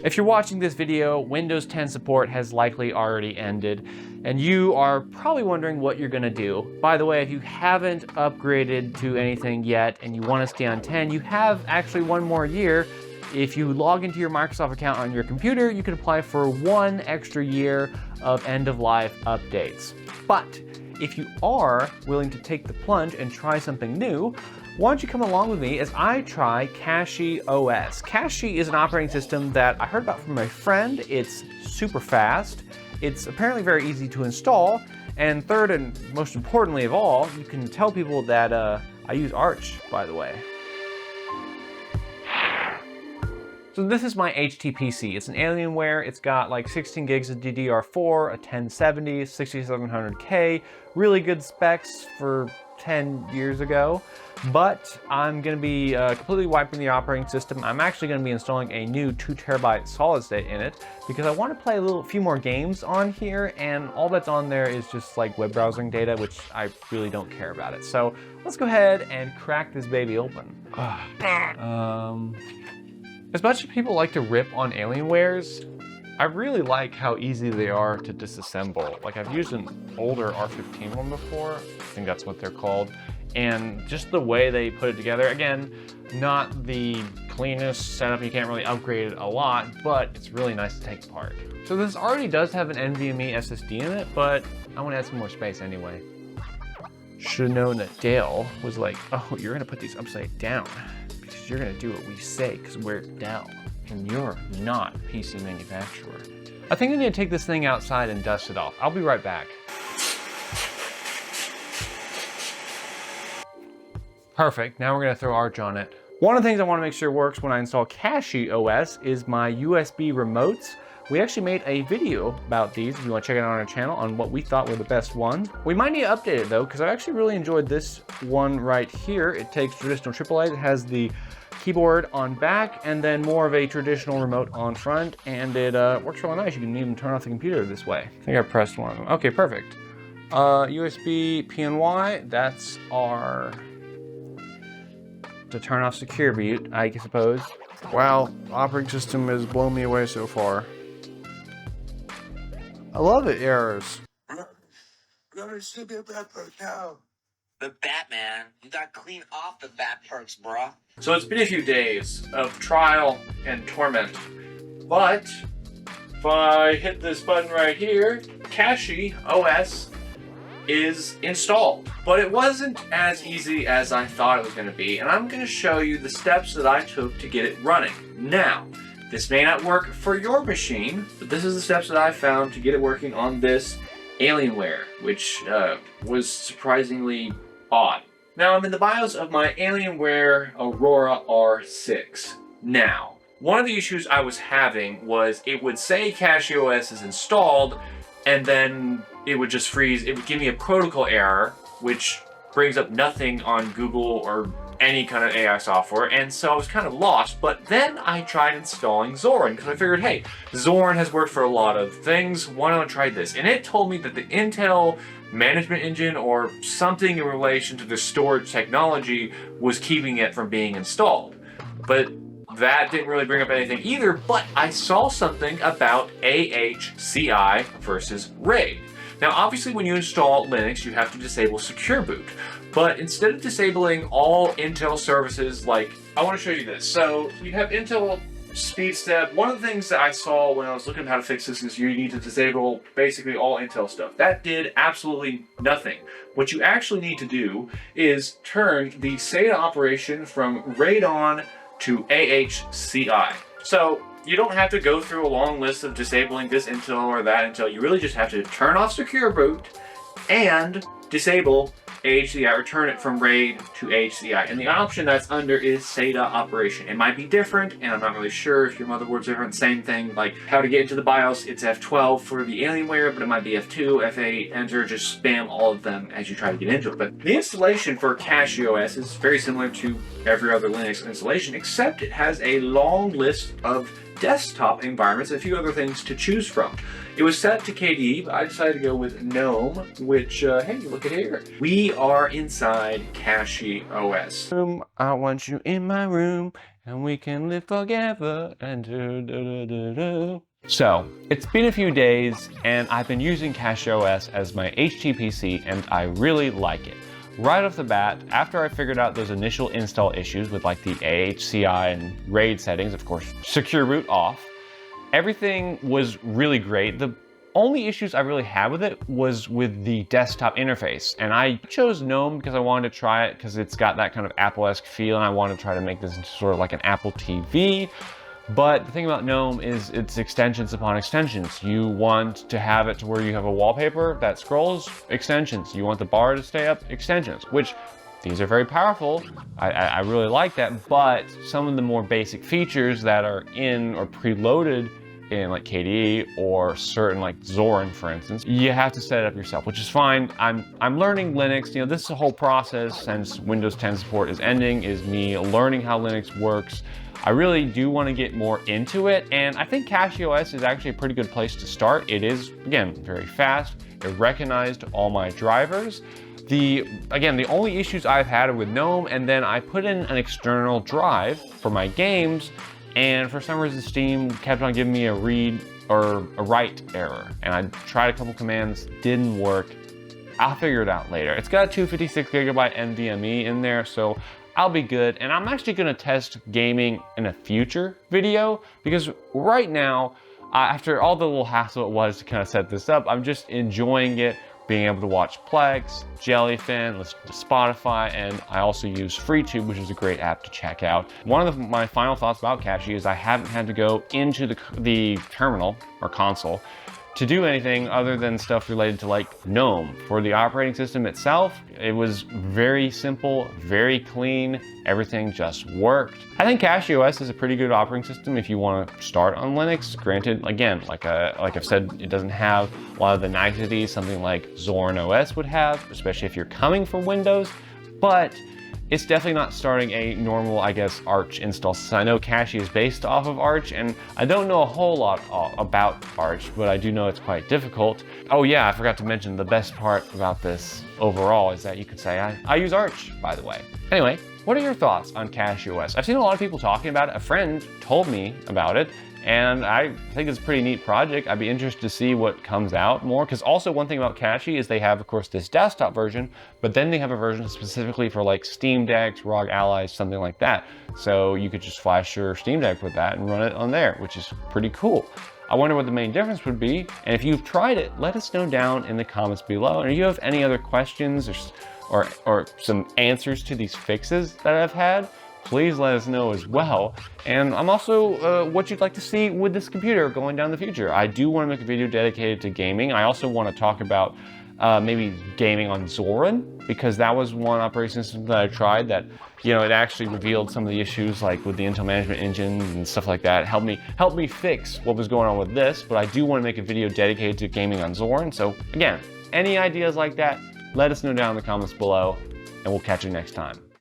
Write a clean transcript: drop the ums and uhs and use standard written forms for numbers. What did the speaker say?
If you're watching this video, Windows 10 support has likely already ended, and you are probably wondering what you're gonna do. By the way, if you haven't upgraded to anything yet and you wanna stay on 10, you have actually one more year. If you log into your Microsoft account on your computer, you can apply for 1 extra year of end-of-life updates. But if you are willing to take the plunge and try something new, why don't you come along with me as I try CachyOS. Cachy is an operating system that I heard about from my friend. It's super fast. It's apparently very easy to install. And third and most importantly of all, you can tell people that I use ACHI, by the way. So this is my HTPC. It's an Alienware. It's got like 16 gigs of DDR4, a 1070, 6700K, really good specs for 10 years ago. But I'm gonna be completely wiping the operating system. I'm actually gonna be installing a new 2TB solid state in it because I want to play a few more games on here, and all that's on there is just like web browsing data, which I really don't care about it. So let's go ahead and crack this baby open. As much as people like to rip on Alienwares, I really like how easy they are to disassemble. Like, I've used an older R15 one before, I think that's what they're called, and just the way they put it together, again, not the cleanest setup, you can't really upgrade it a lot, but it's really nice to take apart. So this already does have an NVMe SSD in it, but I want to add some more space anyway. Should have known that Dell was like, oh, you're gonna put these upside down because you're gonna do what we say because we're Dell and you're not a PC manufacturer. I think I need to take this thing outside and dust it off. I'll be right back. Perfect, now we're gonna throw ACHI on it. One of the things I wanna make sure works when I install CachyOS is my USB remotes. We actually made a video about these if you wanna check it out on our channel on what we thought were the best ones. We might need to update it though, because I actually really enjoyed this one right here. It takes traditional AAA, it has the keyboard on back and then more of a traditional remote on front, and it works really nice. You can even turn off the computer this way. I think I pressed one of them. Okay, perfect. USB PNY, that's our to turn off secure boot, I suppose. Wow, operating system has blown me away so far. I love it, errors. The Batman, you got clean off the bat perks, bruh. So it's been a few days of trial and torment, but if I hit this button right here, CachyOS is installed. But it wasn't as easy as I thought it was going to be, and I'm going to show you the steps that I took to get it running. Now, this may not work for your machine, but this is the steps that I found to get it working on this Alienware, which was surprisingly odd. Now, I'm in the BIOS of my Alienware Aurora R6. Now, one of the issues I was having was it would say CachyOS is installed, and then it would just freeze. It would give me a protocol error, which brings up nothing on Google or any kind of AI software, and so I was kind of lost. But then I tried installing Zorin because I figured, hey, Zorin has worked for a lot of things, why don't I try this? And it told me that the Intel management engine or something in relation to the storage technology was keeping it from being installed. But that didn't really bring up anything either, but I saw something about ACHI versus RAID. Now, obviously, when you install Linux, you have to disable Secure Boot. But instead of disabling all Intel services, like, I want to show you this. So you have Intel SpeedStep. One of the things that I saw when I was looking at how to fix this is you need to disable basically all Intel stuff. That did absolutely nothing. What you actually need to do is turn the SATA operation from RAID on to ACHI. So you don't have to go through a long list of disabling this Intel or that Intel. You really just have to turn off Secure Boot and disable ACHI, return it from RAID to ACHI. And the option that's under is SATA operation. It might be different, and I'm not really sure if your motherboard's different. Same thing, like how to get into the BIOS, it's F12 for the Alienware, but it might be F2, F8, enter, just spam all of them as you try to get into it. But the installation for CachyOS is very similar to every other Linux installation, except it has a long list of desktop environments and a few other things to choose from. It was set to KDE, but I decided to go with GNOME, which, hey, look at here. We are inside CachyOS. I want you in my room, and we can live together and do. So, it's been a few days and I've been using CachyOS as my HTPC and I really like it. Right off the bat, after I figured out those initial install issues with like the ACHI and RAID settings, of course, secure root off, everything was really great. The only issues I really had with it was with the desktop interface. And I chose GNOME because I wanted to try it because it's got that kind of Apple-esque feel and I wanted to try to make this into sort of like an Apple TV. But the thing about GNOME is it's extensions upon extensions. You want to have it to where you have a wallpaper that scrolls, extensions. You want the bar to stay up, extensions, which these are very powerful. I really like that, but some of the more basic features that are in or preloaded in like KDE or certain like Zorin, for instance, you have to set it up yourself, which is fine. I'm learning Linux. You know, this is a whole process since Windows 10 support is ending, is me learning how Linux works. I really do want to get more into it, and I think CachyOS is actually a pretty good place to start. It is, again, very fast. It recognized all my drivers. Again, the only issues I've had are with GNOME, and then I put in an external drive for my games, and for some reason Steam kept on giving me a read or a write error. And I tried a couple commands, didn't work. I'll figure it out later. It's got a 256 gigabyte NVMe in there, so I'll be good. And I'm actually gonna test gaming in a future video because right now, after all the little hassle it was to kind of set this up, I'm just enjoying it, being able to watch Plex, Jellyfin, listen to Spotify, and I also use FreeTube, which is a great app to check out. One of my final thoughts about Cachy is I haven't had to go into the terminal or console to do anything other than stuff related to like GNOME. For the operating system itself, it was very simple, very clean, everything just worked. I think CachyOS is a pretty good operating system if you want to start on Linux. Granted, again, like I've said, it doesn't have a lot of the niceties something like Zorin OS would have, especially if you're coming from Windows, but it's definitely not starting a normal, I guess, Arch install. So I know Cachy is based off of Arch, and I don't know a whole lot about Arch, but I do know it's quite difficult. Oh yeah, I forgot to mention the best part about this overall is that you could say I use Arch, by the way. Anyway, what are your thoughts on CachyOS? I've seen a lot of people talking about it. A friend told me about it, and I think it's a pretty neat project. I'd be interested to see what comes out more, because also one thing about Cachy is they have, of course, this desktop version, but then they have a version specifically for like Steam Decks, ROG Allies, something like that. So you could just flash your Steam Deck with that and run it on there, which is pretty cool. I wonder what the main difference would be, and if you've tried it, let us know down in the comments below. And if you have any other questions or some answers to these fixes that I've had, please let us know as well. And I'm also what you'd like to see with this computer going down the future. I do want to make a video dedicated to gaming. I also want to talk about maybe gaming on Zorin, because that was one operating system that I tried that, you know, it actually revealed some of the issues like with the Intel Management Engine and stuff like that. It helped me fix what was going on with this, but I do want to make a video dedicated to gaming on Zorin. So again, any ideas like that, let us know down in the comments below, and we'll catch you next time.